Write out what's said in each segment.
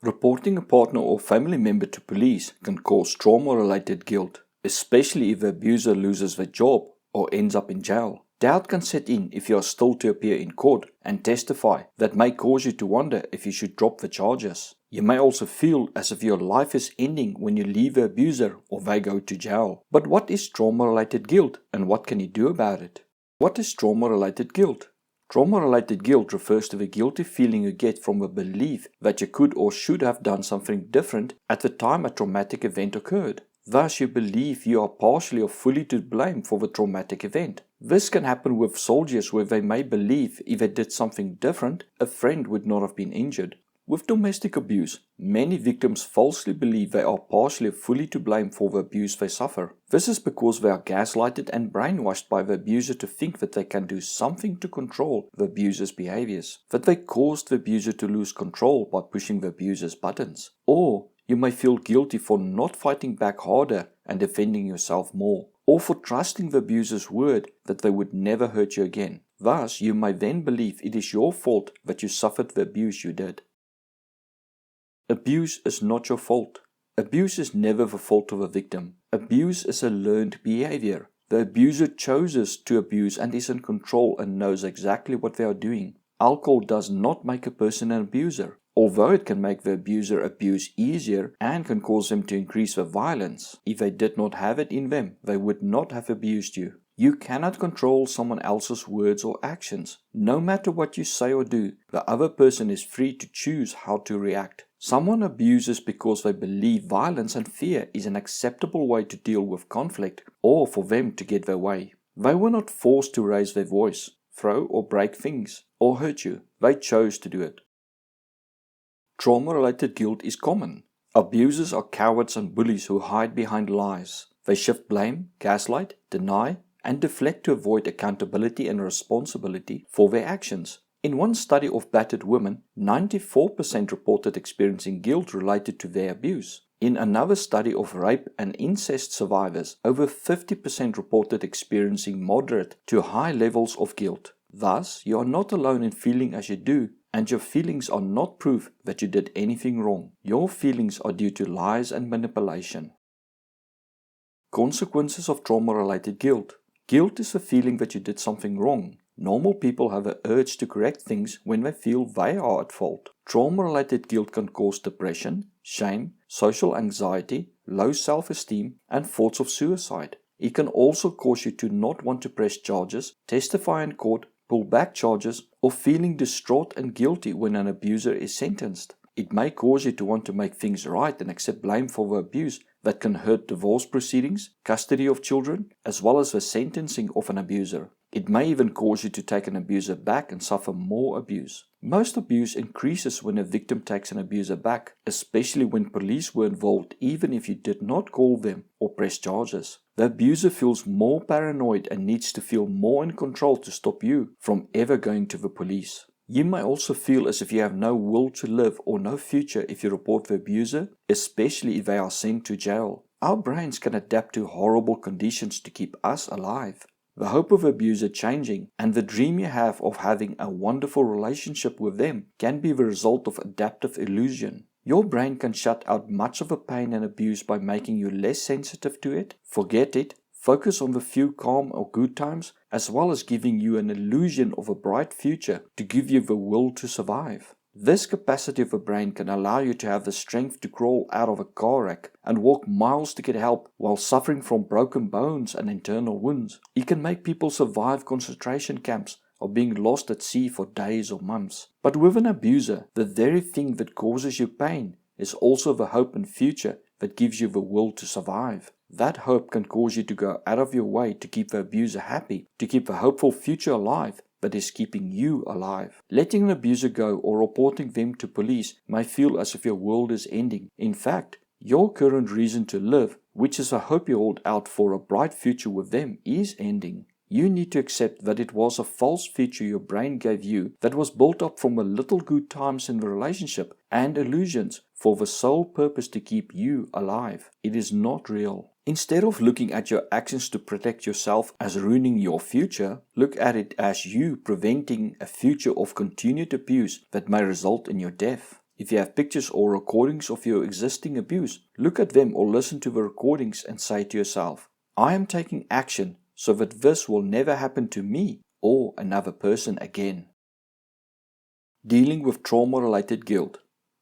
Reporting a partner or family member to police can cause trauma-related guilt, especially if the abuser loses their job or ends up in jail. Doubt can set in if you are still to appear in court and testify. That may cause you to wonder if you should drop the charges. You may also feel as if your life is ending when you leave the abuser or they go to jail. But what is trauma-related guilt and what can you do about it? What is trauma-related guilt? Trauma-related guilt refers to the guilty feeling you get from the belief that you could or should have done something different at the time a traumatic event occurred. Thus, you believe you are partially or fully to blame for the traumatic event. This can happen with soldiers where they may believe if they did something different, a friend would not have been injured. With domestic abuse, many victims falsely believe they are partially or fully to blame for the abuse they suffer. This is because they are gaslighted and brainwashed by the abuser to think that they can do something to control the abuser's behaviors, that they caused the abuser to lose control by pushing the abuser's buttons. Or you may feel guilty for not fighting back harder and defending yourself more, or for trusting the abuser's word that they would never hurt you again. Thus, you may then believe it is your fault that you suffered the abuse you did. Abuse is not your fault. Abuse is never the fault of a victim. Abuse is a learned behavior. The abuser chooses to abuse and is in control and knows exactly what they are doing. Alcohol does not make a person an abuser, although it can make the abuser abuse easier and can cause them to increase their violence. If they did not have it in them, they would not have abused you. You cannot control someone else's words or actions. No matter what you say or do, the other person is free to choose how to react. Someone abuses because they believe violence and fear is an acceptable way to deal with conflict or for them to get their way. They were not forced to raise their voice, throw or break things, or hurt you. They chose to do it. Trauma-related guilt is common. Abusers are cowards and bullies who hide behind lies. They shift blame, gaslight, deny, and deflect to avoid accountability and responsibility for their actions. In one study of battered women, 94% reported experiencing guilt related to their abuse. In another study of rape and incest survivors, over 50% reported experiencing moderate to high levels of guilt. Thus, you are not alone in feeling as you do, and your feelings are not proof that you did anything wrong. Your feelings are due to lies and manipulation. Consequences of trauma-related guilt. Guilt is the feeling that you did something wrong. Normal people have an urge to correct things when they feel they are at fault. Trauma-related guilt can cause depression, shame, social anxiety, low self-esteem, and thoughts of suicide. It can also cause you to not want to press charges, testify in court, pull back charges, or feeling distraught and guilty when an abuser is sentenced. It may cause you to want to make things right and accept blame for the abuse that can hurt divorce proceedings, custody of children, as well as the sentencing of an abuser. It may even cause you to take an abuser back and suffer more abuse. Most abuse increases when a victim takes an abuser back, especially when police were involved even if you did not call them or press charges. The abuser feels more paranoid and needs to feel more in control to stop you from ever going to the police. You may also feel as if you have no will to live or no future if you report the abuser, especially if they are sent to jail. Our brains can adapt to horrible conditions to keep us alive. The hope of abuser changing and the dream you have of having a wonderful relationship with them can be the result of adaptive illusion. Your brain can shut out much of the pain and abuse by making you less sensitive to it, forget it, focus on the few calm or good times, as well as giving you an illusion of a bright future to give you the will to survive. This capacity of the brain can allow you to have the strength to crawl out of a car wreck and walk miles to get help while suffering from broken bones and internal wounds. It can make people survive concentration camps or being lost at sea for days or months. But with an abuser, the very thing that causes you pain is also the hope and future that gives you the will to survive. That hope can cause you to go out of your way to keep the abuser happy, to keep the hopeful future alive that is keeping you alive. Letting an abuser go or reporting them to police may feel as if your world is ending. In fact, your current reason to live, which is a hope you hold out for a bright future with them, is ending. You need to accept that it was a false future your brain gave you that was built up from a little good times in the relationship and illusions for the sole purpose to keep you alive. It is not real. Instead of looking at your actions to protect yourself as ruining your future, look at it as you preventing a future of continued abuse that may result in your death. If you have pictures or recordings of your existing abuse, look at them or listen to the recordings and say to yourself, I am taking action so that this will never happen to me or another person again. Dealing with trauma-related guilt.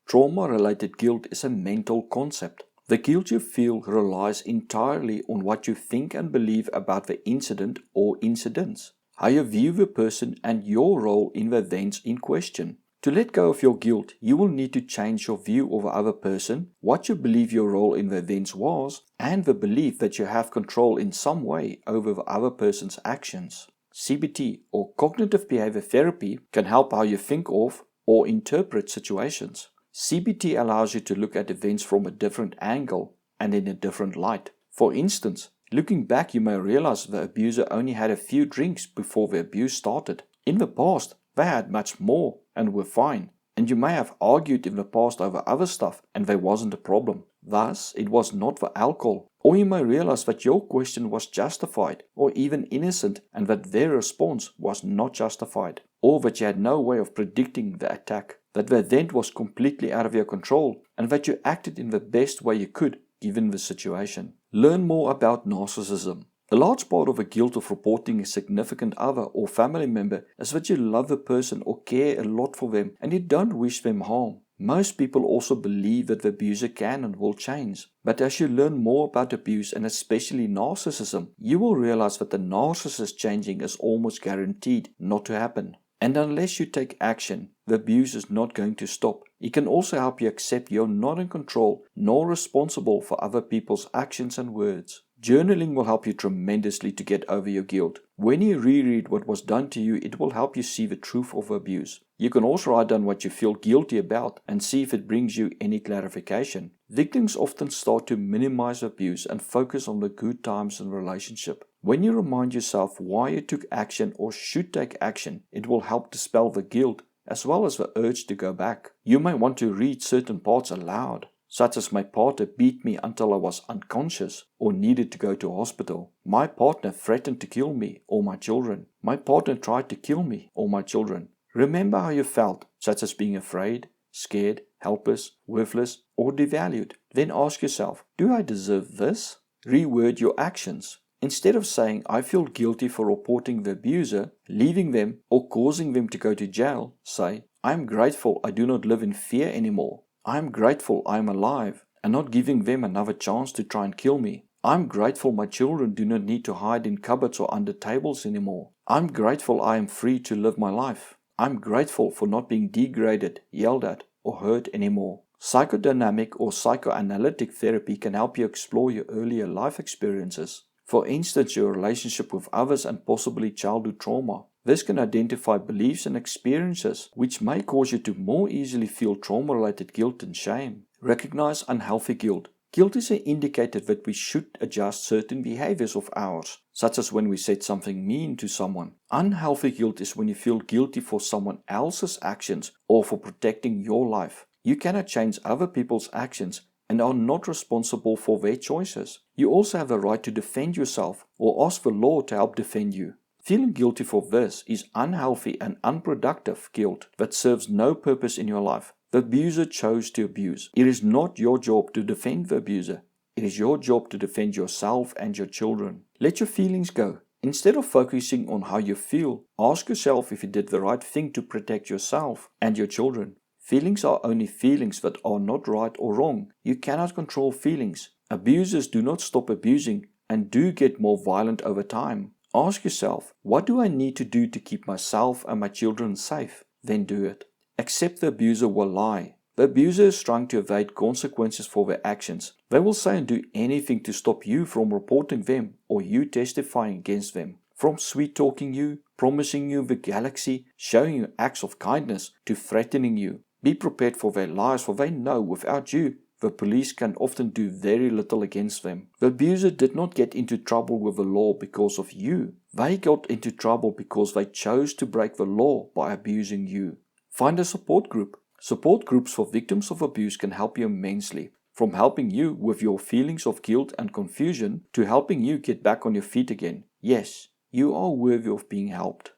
Trauma-related guilt is a mental concept. The guilt you feel relies entirely on what you think and believe about the incident or incidents, how you view the person and your role in the events in question. To let go of your guilt, you will need to change your view of the other person, what you believe your role in the events was, and the belief that you have control in some way over the other person's actions. CBT, or cognitive behavior therapy, can help how you think of or interpret situations. CBT allows you to look at events from a different angle and in a different light. For instance, looking back, you may realize the abuser only had a few drinks before the abuse started. In the past, they had much more and were fine, and you may have argued in the past over other stuff and there wasn't a problem. Thus, it was not the alcohol. Or you may realize that your question was justified or even innocent and that their response was not justified. Or that you had no way of predicting the attack, that the event was completely out of your control and that you acted in the best way you could given the situation. Learn more about narcissism. A large part of the guilt of reporting a significant other or family member is that you love the person or care a lot for them and you don't wish them harm. Most people also believe that the abuser can and will change. But as you learn more about abuse and especially narcissism, you will realize that the narcissist changing is almost guaranteed not to happen. And unless you take action, the abuse is not going to stop. It can also help you accept you're not in control nor responsible for other people's actions and words. Journaling will help you tremendously to get over your guilt. When you reread what was done to you, it will help you see the truth of abuse. You can also write down what you feel guilty about and see if it brings you any clarification. Victims often start to minimize abuse and focus on the good times in the relationship. When you remind yourself why you took action or should take action, it will help dispel the guilt as well as the urge to go back. You may want to read certain parts aloud, such as my partner beat me until I was unconscious or needed to go to hospital. My partner threatened to kill me or my children. My partner tried to kill me or my children. Remember how you felt, such as being afraid, scared, helpless, worthless, or devalued. Then ask yourself, do I deserve this? Reword your actions. Instead of saying, I feel guilty for reporting the abuser, leaving them, or causing them to go to jail, say, I am grateful I do not live in fear anymore. I am grateful I am alive and not giving them another chance to try and kill me. I am grateful my children do not need to hide in cupboards or under tables anymore. I am grateful I am free to live my life. I am grateful for not being degraded, yelled at, or hurt anymore. Psychodynamic or psychoanalytic therapy can help you explore your earlier life experiences. For instance, your relationship with others and possibly childhood trauma. This can identify beliefs and experiences which may cause you to more easily feel trauma-related guilt and shame. Recognize unhealthy guilt. Guilt is an indicator that we should adjust certain behaviors of ours, such as when we said something mean to someone. Unhealthy guilt is when you feel guilty for someone else's actions or for protecting your life. You cannot change other people's actions and are not responsible for their choices. You also have the right to defend yourself or ask the law to help defend you. Feeling guilty for this is unhealthy and unproductive guilt that serves no purpose in your life. The abuser chose to abuse. It is not your job to defend the abuser. It is your job to defend yourself and your children. Let your feelings go. Instead of focusing on how you feel, ask yourself if you did the right thing to protect yourself and your children. Feelings are only feelings that are not right or wrong. You cannot control feelings. Abusers do not stop abusing and do get more violent over time. Ask yourself, what do I need to do to keep myself and my children safe? Then do it. Accept the abuser will lie. The abuser is trying to evade consequences for their actions. They will say and do anything to stop you from reporting them or you testifying against them. From sweet-talking you, promising you the galaxy, showing you acts of kindness, to threatening you. Be prepared for their lies, for they know without you, the police can often do very little against them. The abuser did not get into trouble with the law because of you. They got into trouble because they chose to break the law by abusing you. Find a support group. Support groups for victims of abuse can help you immensely. From helping you with your feelings of guilt and confusion to helping you get back on your feet again. Yes, you are worthy of being helped.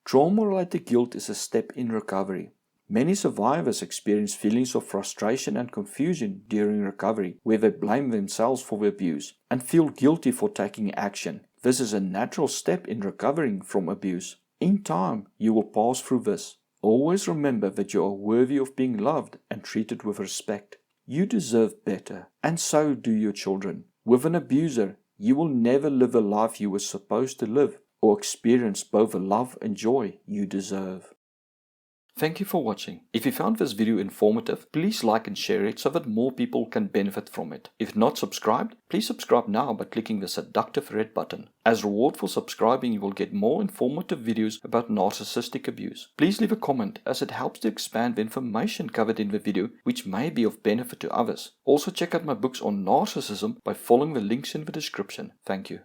Trauma-related guilt is a step in recovery. Many survivors experience feelings of frustration and confusion during recovery, where they blame themselves for the abuse and feel guilty for taking action. This is a natural step in recovering from abuse. In time, you will pass through this. Always remember that you are worthy of being loved and treated with respect. You deserve better, and so do your children. With an abuser, you will never live a life you were supposed to live, or experience both the love and joy you deserve. Thank you for watching. If you found this video informative, please like and share it so that more people can benefit from it. If not subscribed, please subscribe now by clicking the seductive red button. As reward for subscribing, you will get more informative videos about narcissistic abuse. Please leave a comment, as it helps to expand the information covered in the video, which may be of benefit to others. Also check out my books on narcissism by following the links in the description. Thank you.